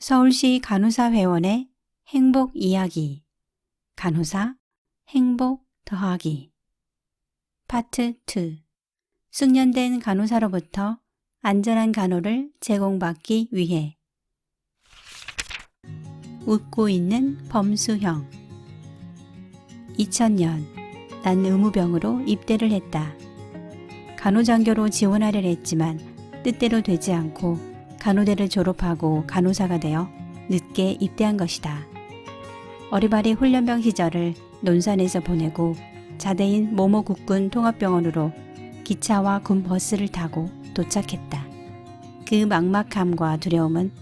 서울시 간호사 회원의 행복 이야기. 간호사 행복 더하기. 파트 2. 숙련된 간호사로부터 안전한 간호를 제공받기 위해. 웃고 있는 범수형. 2000년 난 의무병으로 입대를 했다. 간호장교로 지원하려 했지만 뜻대로 되지 않고 간호대를 졸업하고 간호사가 되어 늦게 입대한 것이다. 어리바리 훈련병 시절을 논산에서 보내고 자대인 모모 국군 통합병원으로 기차와 군 버스를 타고 도착했다. 그 막막함과 두려움은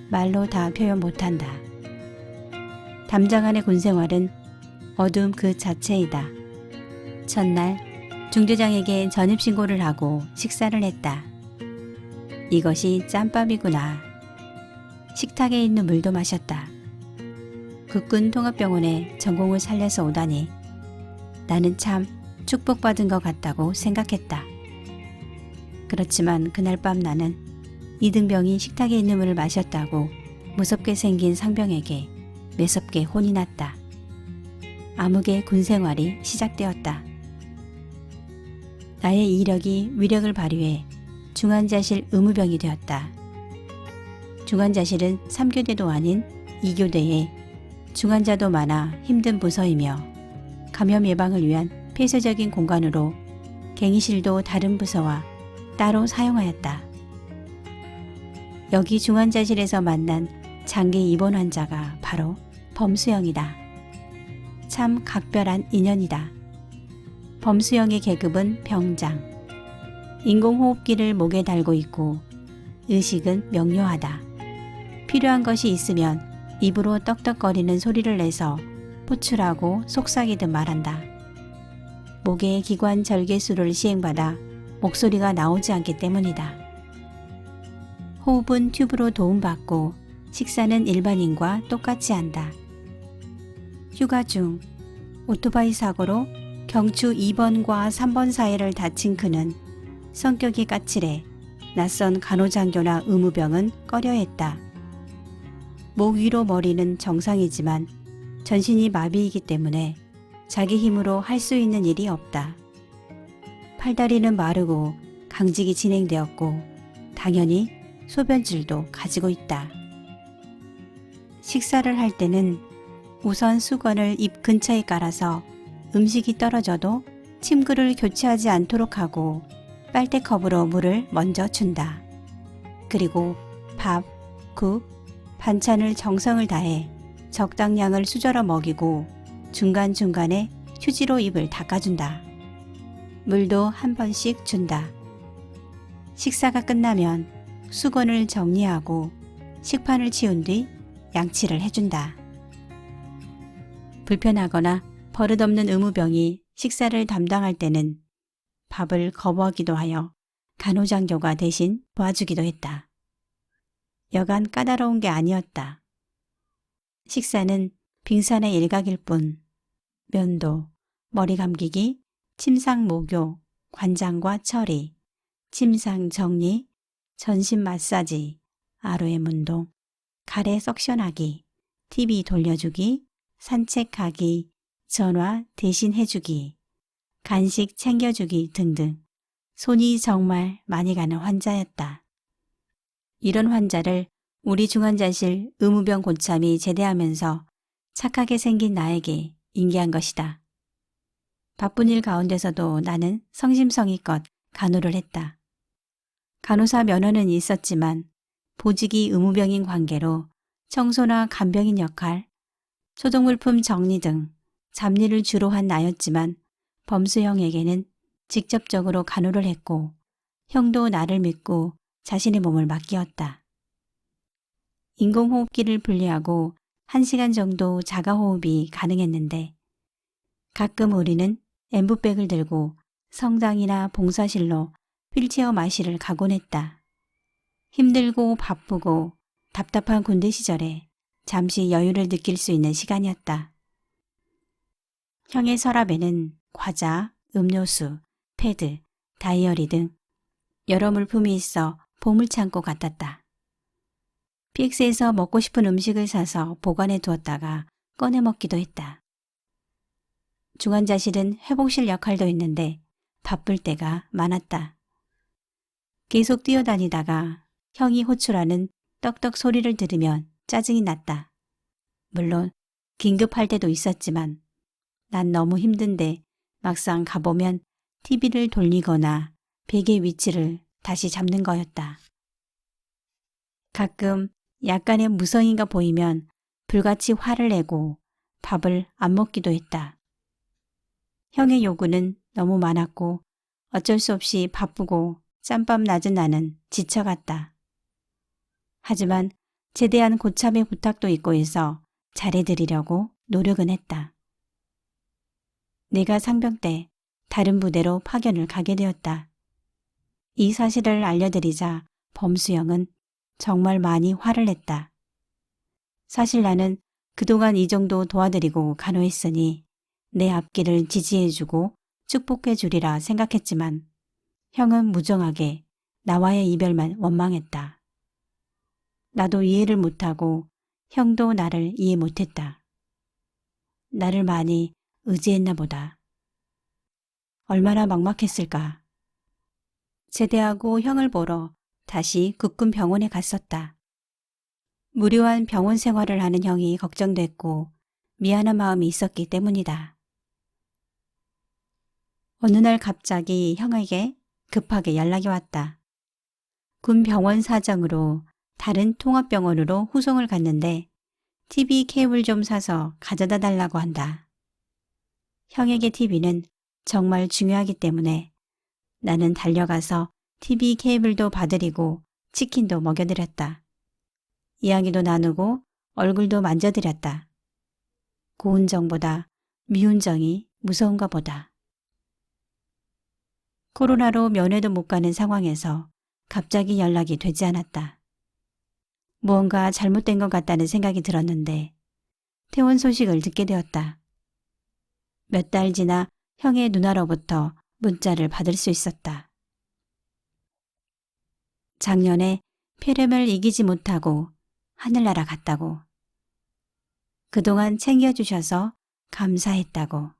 말로 다 표현 못한다. 담장 안의 군 생활은 어둠 그 자체이다. 첫날 중대장에게 전입신고를 하고 식사를 했다. 이것이 짬밥이구나. 식탁에 있는 물도 마셨다. 국군 통합병원에 전공을 살려서 오다니 나는 참 축복받은 것 같다고 생각했다. 그렇지만 그날 밤 나는 이등병이 식탁에 있는 물을 마셨다고 무섭게 생긴 상병에게 매섭게 혼이 났다. 암흑의 군생활이 시작되었다. 나의 이력이 위력을 발휘해 중환자실 의무병이 되었다. 중환자실은 3교대도 아닌 2교대에 중환자도 많아 힘든 부서이며 감염 예방을 위한 폐쇄적인 공간으로 갱의실도 다른 부서와 따로 사용하였다. 여기 중환자실에서 만난 장기 입원 환자가 바로 범수형이다. 참 각별한 인연이다. 범수형의 계급은 병장. 인공호흡기를 목에 달고 있고 의식은 명료하다. 필요한 것이 있으면 입으로 떡떡거리는 소리를 내서 호출하고 속삭이듯 말한다. 목에 기관 절개술을 시행받아 목소리가 나오지 않기 때문이다. 호흡은 튜브로 도움받고 식사는 일반인과 똑같이 한다. 휴가 중 오토바이 사고로 경추 2번과 3번 사이를 다친 그는 성격이 까칠해 낯선 간호장교나 의무병은 꺼려했다. 목 위로 머리는 정상이지만 전신이 마비이기 때문에 자기 힘으로 할 수 있는 일이 없다. 팔다리는 마르고 강직이 진행되었고 당연히 소변질도 가지고 있다. 식사를 할 때는 우선 수건을 입 근처에 깔아서 음식이 떨어져도 침구를 교체하지 않도록 하고 빨대컵으로 물을 먼저 준다. 그리고 밥, 국, 반찬을 정성을 다해 적당량을 수저로 먹이고 중간중간에 휴지로 입을 닦아준다. 물도 한 번씩 준다. 식사가 끝나면 수건을 정리하고 식판을 치운 뒤 양치를 해준다. 불편하거나 버릇없는 의무병이 식사를 담당할 때는 밥을 거부하기도 하여 간호장교가 대신 도와주기도 했다. 여간 까다로운 게 아니었다. 식사는 빙산의 일각일 뿐 면도, 머리 감기기, 침상 목욕, 관장과 처리, 침상 정리, 전신 마사지, 아로에 문동, 가래 석션하기, TV 돌려주기, 산책하기, 전화 대신 해주기, 간식 챙겨주기 등등 손이 정말 많이 가는 환자였다. 이런 환자를 우리 중환자실 의무병 고참이 제대하면서 착하게 생긴 나에게 인계한 것이다. 바쁜 일 가운데서도 나는 성심성의껏 간호를 했다. 간호사 면허는 있었지만 보직이 의무병인 관계로 청소나 간병인 역할, 소독물품 정리 등 잡일을 주로 한 나였지만 범수형에게는 직접적으로 간호를 했고 형도 나를 믿고 자신의 몸을 맡기었다. 인공호흡기를 분리하고 1시간 정도 자가호흡이 가능했는데 가끔 우리는 엠브백을 들고 성당이나 봉사실로 휠체어 마시를 가곤 했다. 힘들고 바쁘고 답답한 군대 시절에 잠시 여유를 느낄 수 있는 시간이었다. 형의 서랍에는 과자, 음료수, 패드, 다이어리 등 여러 물품이 있어 보물창고 같았다. PX에서 먹고 싶은 음식을 사서 보관해 두었다가 꺼내 먹기도 했다. 중환자실은 회복실 역할도 했는데 바쁠 때가 많았다. 계속 뛰어다니다가 형이 호출하는 떡떡 소리를 들으면 짜증이 났다. 물론 긴급할 때도 있었지만 난 너무 힘든데 막상 가보면 TV를 돌리거나 베개 위치를 다시 잡는 거였다. 가끔 약간의 무성의가 보이면 불같이 화를 내고 밥을 안 먹기도 했다. 형의 요구는 너무 많았고 어쩔 수 없이 바쁘고 짬밥 낮은 나는 지쳐갔다. 하지만 제대한 고참의 부탁도 있고 해서 잘해드리려고 노력은 했다. 내가 상병 때 다른 부대로 파견을 가게 되었다. 이 사실을 알려드리자 범수형은 정말 많이 화를 냈다. 사실 나는 그동안 이 정도 도와드리고 간호했으니 내 앞길을 지지해주고 축복해주리라 생각했지만 형은 무정하게 나와의 이별만 원망했다. 나도 이해를 못하고 형도 나를 이해 못했다. 나를 많이 의지했나 보다. 얼마나 막막했을까. 제대하고 형을 보러 다시 국군 병원에 갔었다. 무료한 병원 생활을 하는 형이 걱정됐고 미안한 마음이 있었기 때문이다. 어느 날 갑자기 형에게 급하게 연락이 왔다. 군 병원 사정으로 다른 통합병원으로 후송을 갔는데 TV 케이블 좀 사서 가져다 달라고 한다. 형에게 TV는 정말 중요하기 때문에 나는 달려가서 TV 케이블도 봐드리고 치킨도 먹여드렸다. 이야기도 나누고 얼굴도 만져드렸다. 고운 정보다 미운 정이 무서운가 보다. 코로나로 면회도 못 가는 상황에서 갑자기 연락이 되지 않았다. 무언가 잘못된 것 같다는 생각이 들었는데 퇴원 소식을 듣게 되었다. 몇 달 지나 형의 누나로부터 문자를 받을 수 있었다. 작년에 폐렴을 이기지 못하고 하늘나라 갔다고. 그동안 챙겨주셔서 감사했다고.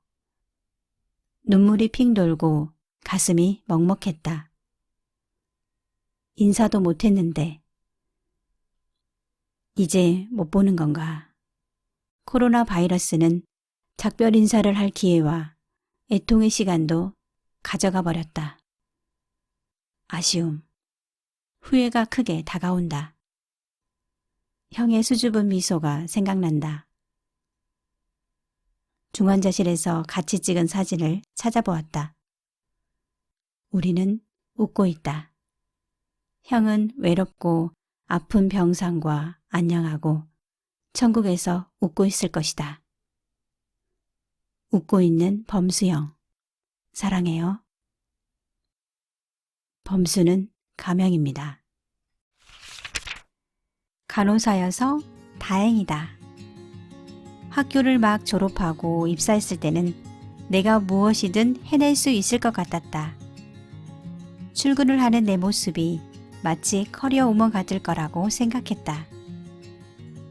눈물이 핑 돌고 가슴이 먹먹했다. 인사도 못했는데 이제 못 보는 건가. 코로나 바이러스는 작별 인사를 할 기회와 애통의 시간도 가져가 버렸다. 아쉬움, 후회가 크게 다가온다. 형의 수줍은 미소가 생각난다. 중환자실에서 같이 찍은 사진을 찾아보았다. 우리는 웃고 있다. 형은 외롭고 아픈 병상과 안녕하고 천국에서 웃고 있을 것이다. 웃고 있는 범수형. 사랑해요. 범수는 가명입니다. 간호사여서 다행이다. 학교를 막 졸업하고 입사했을 때는 내가 무엇이든 해낼 수 있을 것 같았다. 출근을 하는 내 모습이 마치 커리어 우먼 같을 거라고 생각했다.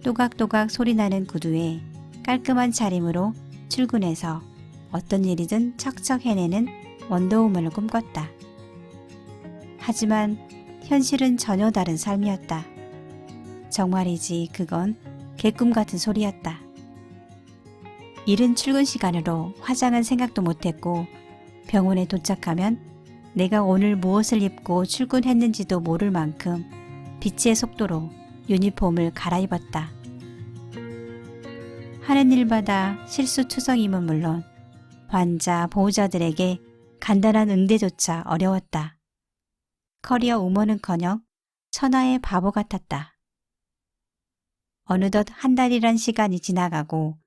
또각또각 소리나는 구두에 깔끔한 차림으로 출근해서 어떤 일이든 척척 해내는 원더우먼을 꿈꿨다. 하지만 현실은 전혀 다른 삶이었다. 정말이지 그건 개꿈 같은 소리였다. 이른 출근 시간으로 화장은 생각도 못했고 병원에 도착하면 내가 오늘 무엇을 입고 출근했는지도 모를 만큼 빛의 속도로 유니폼을 갈아입었다. 하는 일마다 실수투성임은 물론 환자, 보호자들에게 간단한 응대조차 어려웠다. 커리어 우먼은커녕 천하의 바보 같았다. 어느덧 한 달이란 시간이 지나가고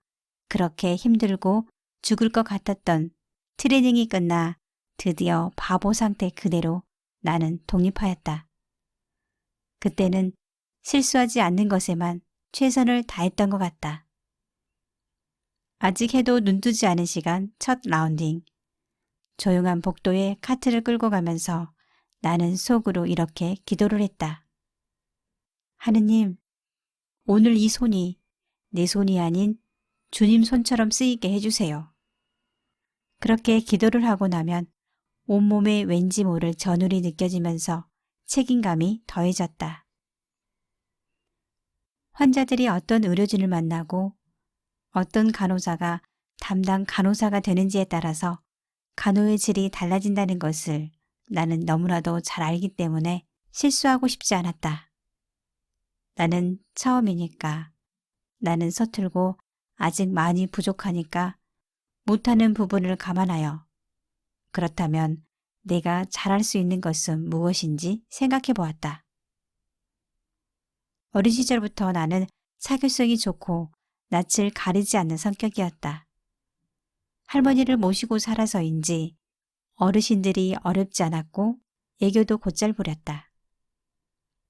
그렇게 힘들고 죽을 것 같았던 트레이닝이 끝나 드디어 바보 상태 그대로 나는 독립하였다. 그때는 실수하지 않는 것에만 최선을 다했던 것 같다. 아직 해도 눈뜨지 않은 시간 첫 라운딩. 조용한 복도에 카트를 끌고 가면서 나는 속으로 이렇게 기도를 했다. 하느님, 오늘 이 손이 내 손이 아닌 주님 손처럼 쓰이게 해주세요. 그렇게 기도를 하고 나면 온몸에 왠지 모를 전율이 느껴지면서 책임감이 더해졌다. 환자들이 어떤 의료진을 만나고 어떤 간호사가 담당 간호사가 되는지에 따라서 간호의 질이 달라진다는 것을 나는 너무나도 잘 알기 때문에 실수하고 싶지 않았다. 나는 처음이니까, 나는 서툴고 아직 많이 부족하니까 못하는 부분을 감안하여 그렇다면 내가 잘할 수 있는 것은 무엇인지 생각해 보았다. 어린 시절부터 나는 사교성이 좋고 낯을 가리지 않는 성격이었다. 할머니를 모시고 살아서인지 어르신들이 어렵지 않았고 애교도 곧잘 부렸다.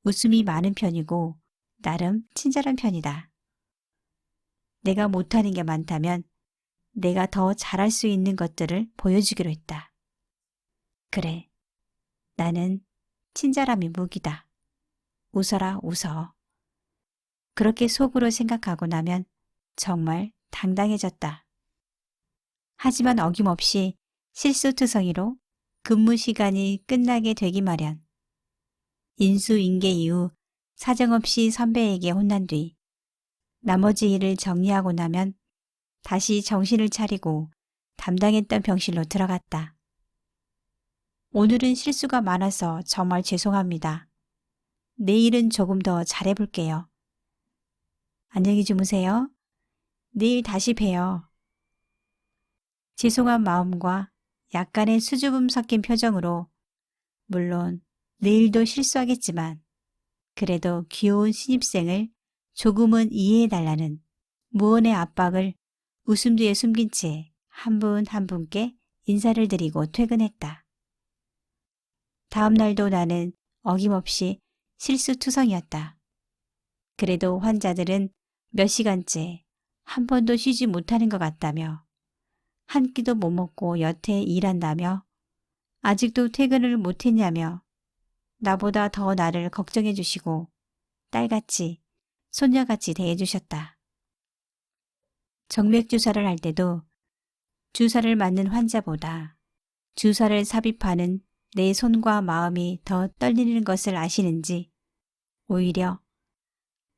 웃음이 많은 편이고 나름 친절한 편이다. 내가 못하는 게 많다면 내가 더 잘할 수 있는 것들을 보여주기로 했다. 그래, 나는 친절함이 무기다. 웃어라 웃어. 그렇게 속으로 생각하고 나면 정말 당당해졌다. 하지만 어김없이 실수투성이로 근무 시간이 끝나게 되기 마련. 인수인계 이후 사정없이 선배에게 혼난 뒤 나머지 일을 정리하고 나면 다시 정신을 차리고 담당했던 병실로 들어갔다. 오늘은 실수가 많아서 정말 죄송합니다. 내일은 조금 더 잘해볼게요. 안녕히 주무세요. 내일 다시 봬요. 죄송한 마음과 약간의 수줍음 섞인 표정으로 물론 내일도 실수하겠지만 그래도 귀여운 신입생을 조금은 이해해달라는 무언의 압박을 웃음 뒤에 숨긴 채 한 분 한 분께 인사를 드리고 퇴근했다. 다음 날도 나는 어김없이 실수투성이었다. 그래도 환자들은 몇 시간째 한 번도 쉬지 못하는 것 같다며 한 끼도 못 먹고 여태 일한다며 아직도 퇴근을 못했냐며 나보다 더 나를 걱정해 주시고 딸같이 손녀같이 대해주셨다. 정맥 주사를 할 때도 주사를 맞는 환자보다 주사를 삽입하는 내 손과 마음이 더 떨리는 것을 아시는지 오히려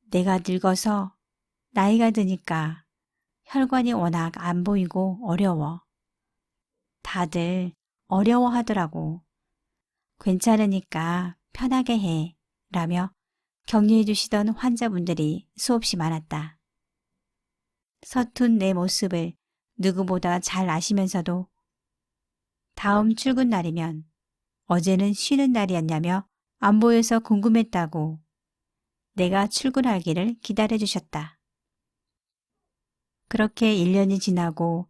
내가 늙어서 나이가 드니까 혈관이 워낙 안 보이고 어려워. 다들 어려워하더라고. 괜찮으니까 편하게 해 라며 격려해 주시던 환자분들이 수없이 많았다. 서툰 내 모습을 누구보다 잘 아시면서도 다음 출근 날이면 어제는 쉬는 날이었냐며 안 보여서 궁금했다고 내가 출근하기를 기다려 주셨다. 그렇게 1년이 지나고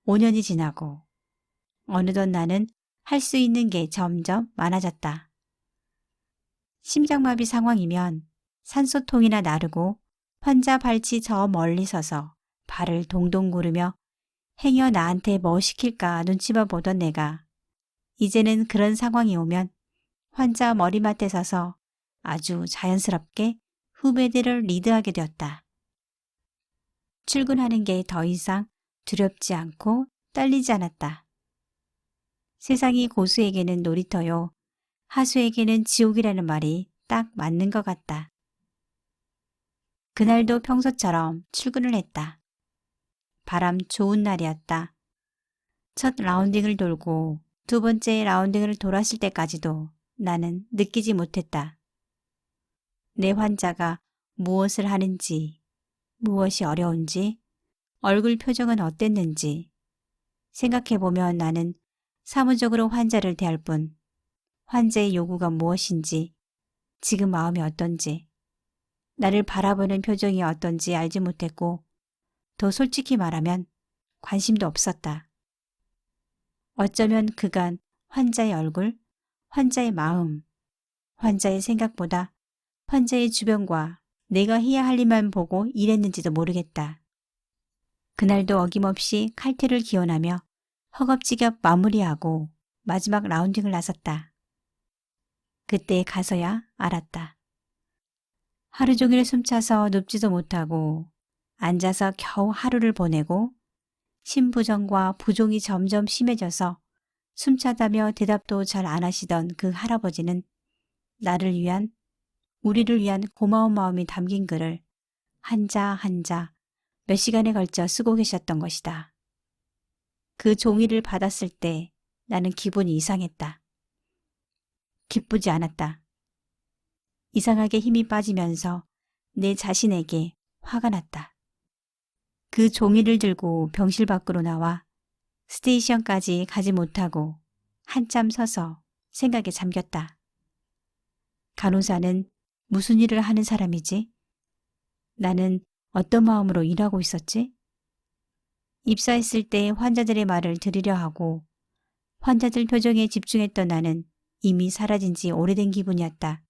5년이 지나고 어느덧 나는 할 수 있는 게 점점 많아졌다. 심장마비 상황이면 산소통이나 나르고 환자 발치 저 멀리 서서 발을 동동 구르며 행여 나한테 뭐 시킬까 눈치만 보던 내가 이제는 그런 상황이 오면 환자 머리맡에 서서 아주 자연스럽게 후배들을 리드하게 되었다. 출근하는 게 더 이상 두렵지 않고 떨리지 않았다. 세상이 고수에게는 놀이터요, 하수에게는 지옥이라는 말이 딱 맞는 것 같다. 그날도 평소처럼 출근을 했다. 바람 좋은 날이었다. 첫 라운딩을 돌고 두 번째 라운딩을 돌았을 때까지도 나는 느끼지 못했다. 내 환자가 무엇을 하는지, 무엇이 어려운지, 얼굴 표정은 어땠는지 생각해보면 나는 사무적으로 환자를 대할 뿐 환자의 요구가 무엇인지, 지금 마음이 어떤지, 나를 바라보는 표정이 어떤지 알지 못했고 더 솔직히 말하면 관심도 없었다. 어쩌면 그간 환자의 얼굴, 환자의 마음, 환자의 생각보다 환자의 주변과 내가 해야 할 일만 보고 일했는지도 모르겠다. 그날도 어김없이 칼퇴를 기원하며 허겁지겁 마무리하고 마지막 라운딩을 나섰다. 그때 가서야 알았다. 하루 종일 숨차서 눕지도 못하고 앉아서 겨우 하루를 보내고 신부정과 부종이 점점 심해져서 숨차다며 대답도 잘 안 하시던 그 할아버지는 나를 위한, 우리를 위한 고마운 마음이 담긴 글을 한자 한자 몇 시간에 걸쳐 쓰고 계셨던 것이다. 그 종이를 받았을 때 나는 기분이 이상했다. 기쁘지 않았다. 이상하게 힘이 빠지면서 내 자신에게 화가 났다. 그 종이를 들고 병실 밖으로 나와 스테이션까지 가지 못하고 한참 서서 생각에 잠겼다. 간호사는 무슨 일을 하는 사람이지? 나는 어떤 마음으로 일하고 있었지? 입사했을 때 환자들의 말을 들으려 하고 환자들 표정에 집중했던 나는 이미 사라진 지 오래된 기분이었다.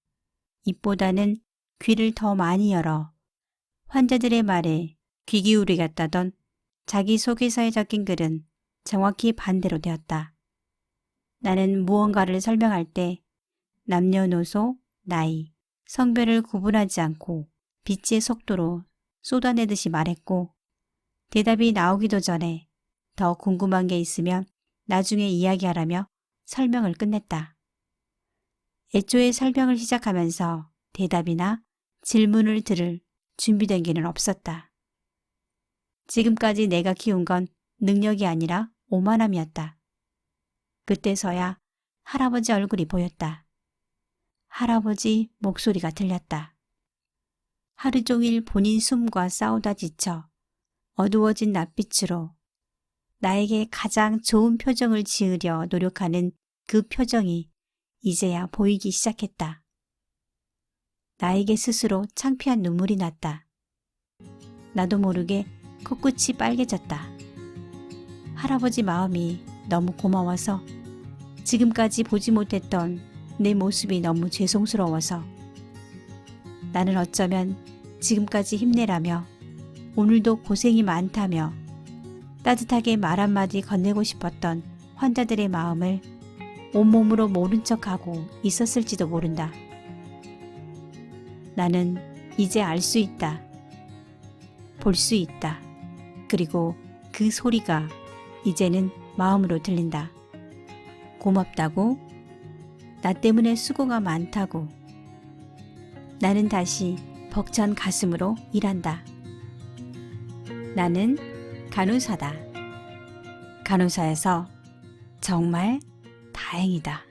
입보다는 귀를 더 많이 열어 환자들의 말에 귀 기울이겠다던 자기소개서에 적힌 글은 정확히 반대로 되었다. 나는 무언가를 설명할 때 남녀노소, 나이, 성별을 구분하지 않고 빛의 속도로 쏟아내듯이 말했고 대답이 나오기도 전에 더 궁금한 게 있으면 나중에 이야기하라며 설명을 끝냈다. 애초에 설명을 시작하면서 대답이나 질문을 들을 준비된 게는 없었다. 지금까지 내가 키운 건 능력이 아니라 오만함이었다. 그때서야 할아버지 얼굴이 보였다. 할아버지 목소리가 들렸다. 하루 종일 본인 숨과 싸우다 지쳐 어두워진 낯빛으로 나에게 가장 좋은 표정을 지으려 노력하는 그 표정이 이제야 보이기 시작했다. 나에게 스스로 창피한 눈물이 났다. 나도 모르게 코끝이 빨개졌다. 할아버지 마음이 너무 고마워서 지금까지 보지 못했던 내 모습이 너무 죄송스러워서 나는 어쩌면 지금까지 힘내라며 오늘도 고생이 많다며 따뜻하게 말 한마디 건네고 싶었던 환자들의 마음을 온몸으로 모른 척하고 있었을지도 모른다. 나는 이제 알 수 있다. 볼 수 있다. 그리고 그 소리가 이제는 마음으로 들린다. 고맙다고, 나 때문에 수고가 많다고. 나는 다시 벅찬 가슴으로 일한다. 나는 간호사다. 간호사에서 정말 다행이다.